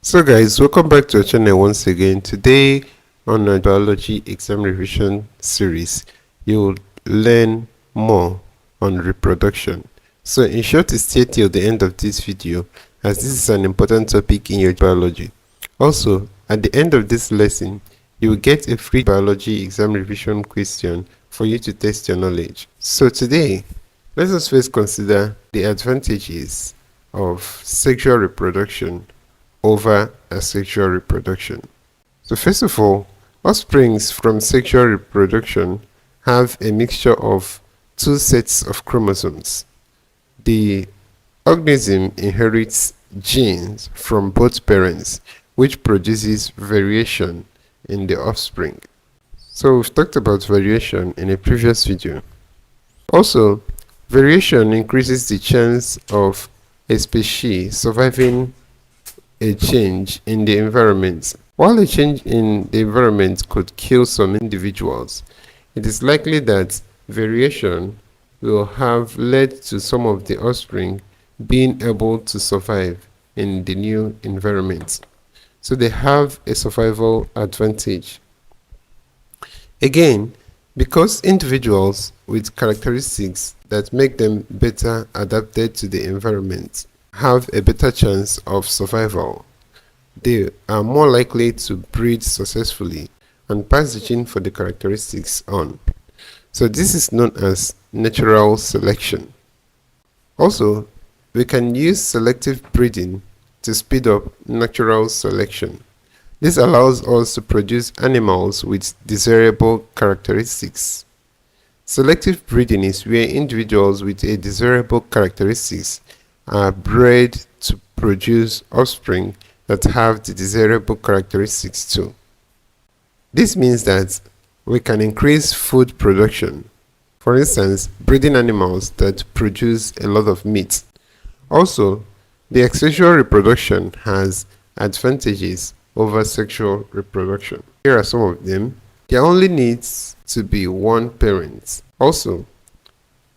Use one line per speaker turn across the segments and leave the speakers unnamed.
So guys, welcome back to our channel once again. Today on our biology exam revision series, you'll learn more on reproduction. So in short, stay till the end of this video as this is an important topic in your biology. Also, at the end of this lesson, you will get a free biology exam revision question for you to test your knowledge. So today, let us first consider the advantages of sexual reproduction over asexual reproduction. So first of all, offsprings from sexual reproduction have a mixture of two sets of chromosomes. The organism inherits genes from both parents, which produces variation in the offspring. So we've talked about variation in a previous video. Also, variation increases the chance of a species surviving a change in the environment. While a change in the environment could kill some individuals, it is likely that variation will have led to some of the offspring being able to survive in the new environment. So they have a survival advantage. Again, because individuals with characteristics that make them better adapted to the environment have a better chance of survival, they are more likely to breed successfully and pass the gene for the characteristics on. So this is known as natural selection. Also, we can use selective breeding to speed up natural selection. This allows us to produce animals with desirable characteristics. Selective breeding is where individuals with a desirable characteristics are bred to produce offspring that have the desirable characteristics too. This means that we can increase food production, for instance, breeding animals that produce a lot of meat. Also, the asexual reproduction has advantages over sexual reproduction. Here are some of them. There only needs to be one parent. Also,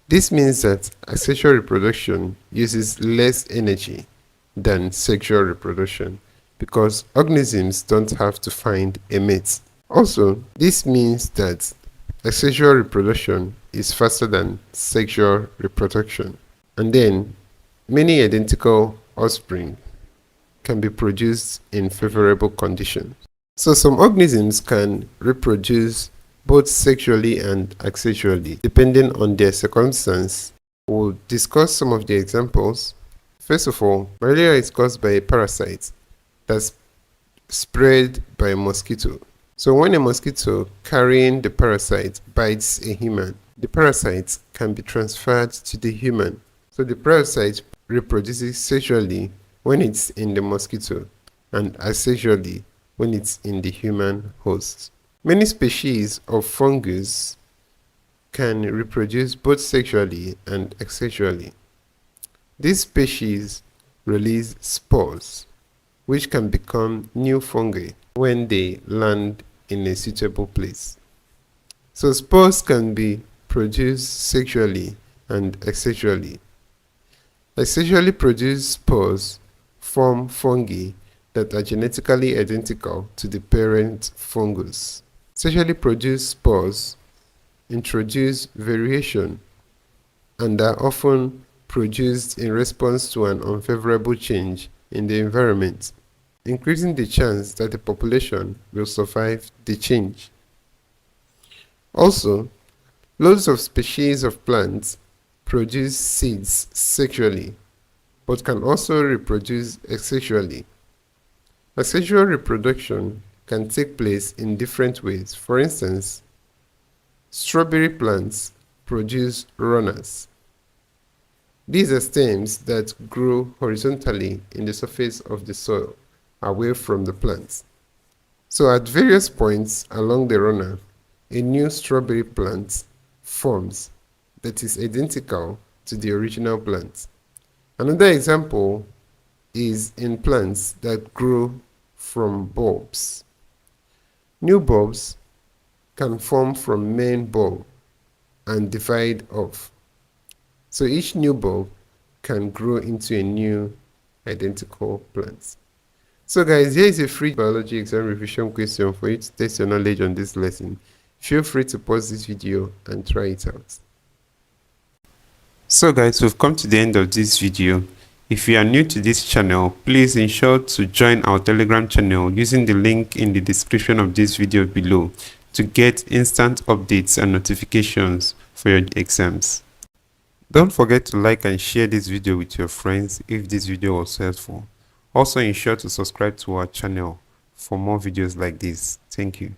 this means that asexual reproduction uses less energy than sexual reproduction because organisms don't have to find a mate. Also, this means that asexual reproduction is faster than sexual reproduction. And then, many identical offspring can be produced in favorable conditions. So some organisms can reproduce both sexually and asexually, depending on their circumstance. We'll discuss some of the examples. First of all, malaria is caused by a parasite that's spread by a mosquito. So when a mosquito carrying the parasite bites a human, the parasite can be transferred to the human. So the parasite reproduces sexually when it's in the mosquito and asexually when it's in the human host. Many species of fungus can reproduce both sexually and asexually. These species release spores, which can become new fungi when they land in a suitable place. So spores can be produced sexually and asexually. Asexually produced spores form fungi that are genetically identical to the parent fungus. Sexually produced spores introduce variation and are often produced in response to an unfavorable change in the environment, increasing the chance that the population will survive the change. Also, loads of species of plants produce seeds sexually, but can also reproduce asexually. Asexual reproduction can take place in different ways. For instance, strawberry plants produce runners. These are stems that grow horizontally in the surface of the soil, away from the plants. So at various points along the runner, a new strawberry plant forms that is identical to the original plant. Another example is in plants that grow from bulbs. New bulbs can form from main bulb and divide off. So each new bulb can grow into a new identical plant. So guys, here is a free biology exam revision question for you to test your knowledge on this lesson. Feel free to pause this video and try it out. So guys, we've come to the end of this video. If you are new to this channel, please ensure to join our Telegram channel using the link in the description of this video below to get instant updates and notifications for your exams. Don't forget to like and share this video with your friends if this video was helpful. Also ensure to subscribe to our channel for more videos like this. Thank you.